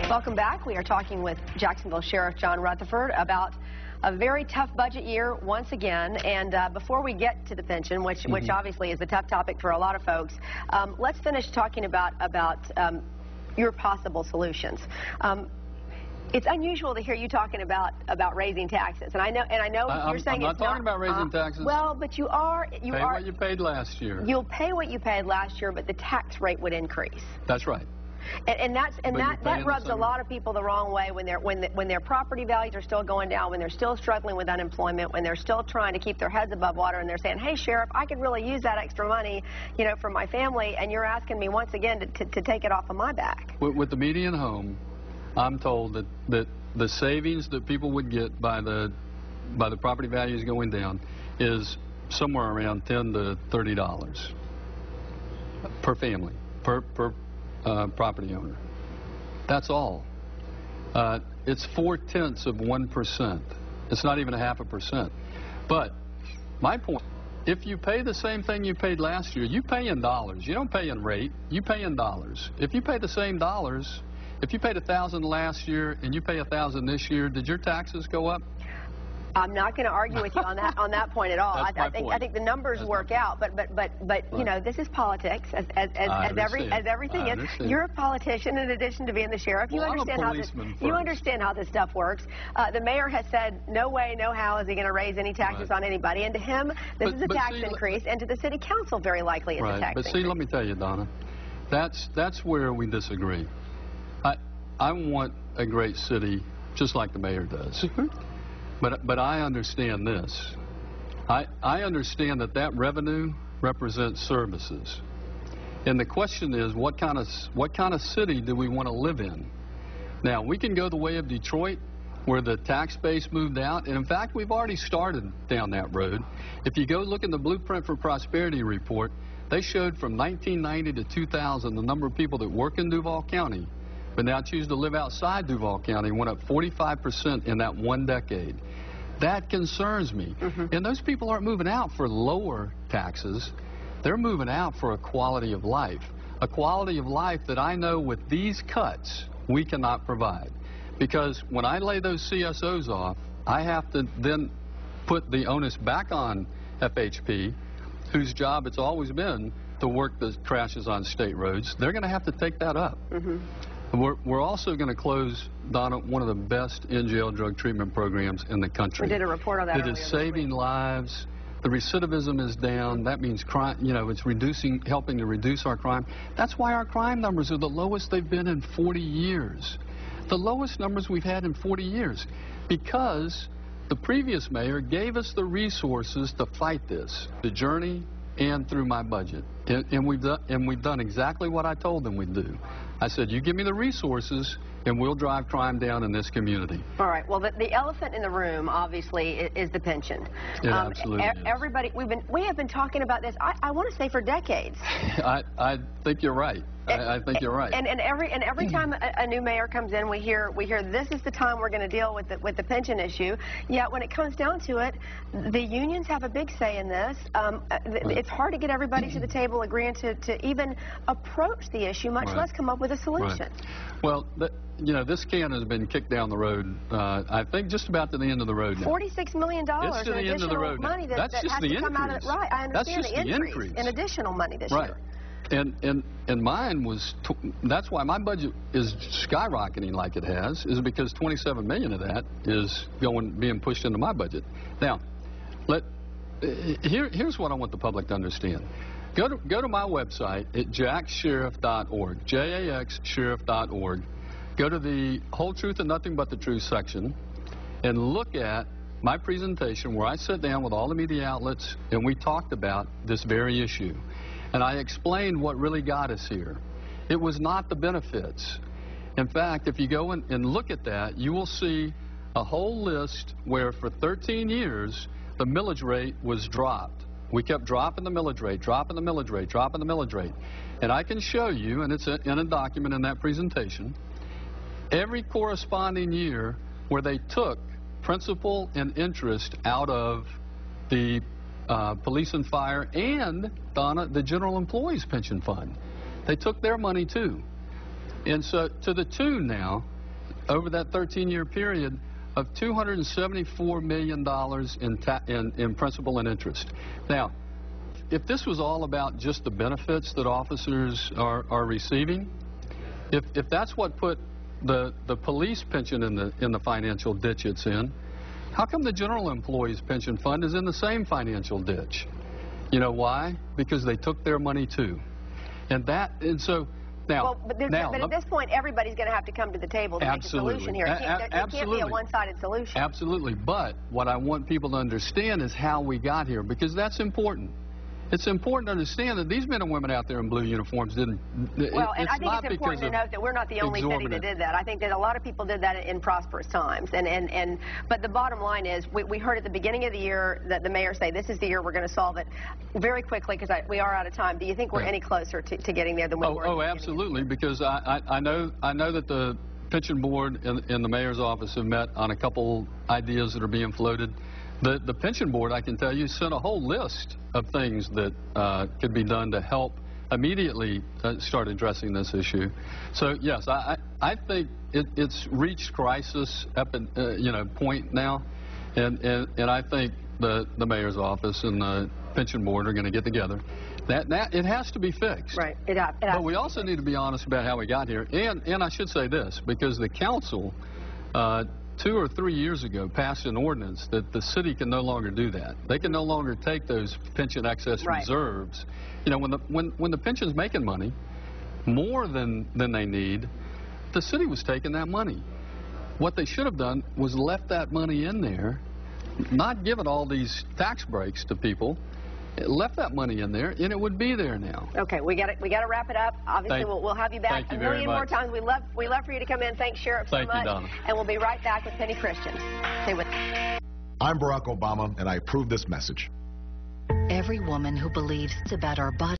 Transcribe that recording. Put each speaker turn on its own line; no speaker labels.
Welcome back. We are talking with Jacksonville Sheriff John Rutherford about a very tough budget year once again. And before we get to the pension, which obviously is a tough topic for a lot of folks, let's finish talking about your possible solutions. It's unusual to hear you talking about raising taxes, and I know you're saying
I'm not talking about raising taxes.
Well, but you are.
Pay what you paid last year.
You'll pay what you paid last year, but the tax rate would increase.
That's right.
And that rubs a lot of people the wrong way when their property values are still going down, when they're still struggling with unemployment, when they're still trying to keep their heads above water, and they're saying, "Hey, Sheriff, I could really use that extra money, you know, for my family," and you're asking me once again to take it off of my back.
With the median home, I'm told that the savings that people would get by the property values going down is somewhere around $10 to $30 per family, per property owner. That's all. It's 0.4%. It's not even 0.5%. But my point, if you pay the same thing you paid last year, you pay in dollars. You don't pay in rate. You pay in dollars. If you pay the same dollars, if you paid $1,000 last year and you pay $1,000 this year, did your taxes go up?
I'm not going to argue with you on that point at all. I think the numbers work out, but right. You know, this is politics as everything is. You're a politician in addition to being the sheriff. You understand how this stuff works. The mayor has said no way, no how is he going to raise any taxes on anybody, and to him this is a tax increase, and to the city council very likely it's a tax increase.
But see, let me tell you, Donna, that's where we disagree. I want a great city just like the mayor does. But I understand this. I understand that revenue represents services. And the question is, what kind of city do we want to live in? Now, we can go the way of Detroit, where the tax base moved out. And in fact, we've already started down that road. If you go look in the Blueprint for Prosperity report, they showed from 1990 to 2000, the number of people that work in Duval County but now choose to live outside Duval County went up 45% in that one decade. That concerns me. And those people aren't moving out for lower taxes. They're moving out for a quality of life. A quality of life that I know with these cuts we cannot provide. Because when I lay those CSOs off, I have to then put the onus back on FHP, whose job it's always been to work the crashes on state roads. They're going to have to take that up. We're also going to close, Donna, one of the best in-jail drug treatment programs in the country.
We did a report on that earlier.
It is saving lives. The recidivism is down. That means crime, you know, it's helping to reduce our crime. That's why our crime numbers are the lowest they've been in 40 years. The lowest numbers we've had in 40 years. Because the previous mayor gave us the resources to fight this, the journey and through my budget. And we've done exactly what I told them we'd do. I said, you give me the resources, and we'll drive crime down in this community. All
right. Well, the elephant in the room, obviously, is the pension.
It absolutely is.
Everybody, we have been talking about this, I want to say, for decades.
I think you're right. I think you're right.
And every time a new mayor comes in, we hear this is the time we're going to deal with the pension issue. Yet when it comes down to it, the unions have a big say in this. It's hard to get everybody to the table agreeing to even approach the issue, much less come up with a solution.
Well, you know, this can has been kicked down the road, I think, just about to the end of the road now.
$46 million in additional money that has to come out of it. Right, I understand the increase in additional money this year.
And mine was, that's why my budget is skyrocketing like it has, is because $27 million of that is being pushed into my budget. Now, here's what I want the public to understand. Go to my website at jaxsheriff.org, jaxsheriff.org. Go to the Whole Truth and Nothing But the Truth section and look at my presentation where I sat down with all the media outlets and we talked about this very issue. And I explained what really got us here. It was not the benefits. In fact, if you go and look at that, you will see a whole list where for 13 years, the millage rate was dropped. We kept dropping the millage rate, dropping the millage rate, dropping the millage rate. And I can show you, and it's in a document in that presentation, every corresponding year where they took principal and interest out of the police and fire and, Donna, the general employees pension fund. They took their money too. And so to the tune now over that 13-year period of $274 million in principal and interest. Now, if this was all about just the benefits that officers are receiving, if that's what put the police pension in the financial ditch it's in, how come the general employees pension fund is in the same financial ditch? You know why? Because they took their money too. And so now,
but at this point, everybody's going to have to come to the table to make a solution here. It can't be a one-sided solution.
Absolutely. But what I want people to understand is how we got here, because that's important. It's important to understand that these men and women out there in blue uniforms didn't.
Well, and I think it's important to note that we're not the only city that did that. I think that a lot of people did that in prosperous times. But the bottom line is, we heard at the beginning of the year that the mayor say, this is the year we're going to solve it very quickly, because we are out of time. Do you think we're any closer to getting there than we were?
Oh, absolutely, because I know that the pension board and the mayor's office have met on a couple ideas that are being floated. The pension board, I can tell you, sent a whole list of things that could be done to help immediately start addressing this issue. So yes, I think it's reached crisis point now, and I think the mayor's office and the pension board are going to get together. That it has to be fixed.
Right.
But we also need to be honest about how we got here, and I should say this, because the council 2 or 3 years ago passed an ordinance that the city can no longer do that. They can no longer take those pension excess reserves. You know, when the pension's making money, more than they need, the city was taking that money. What they should have done was left that money in there, not given all these tax breaks to people. It left that money in there, and it would be there now.
Okay, we got to wrap it up. Obviously, we'll have you back a million more times. We love for you to come in. Thanks, Sheriff, so much.
Thank you, Donna.
And we'll be right back with Penny Christian. Stay with us.
I'm Barack Obama, and I approve this message.
Every woman who believes about our body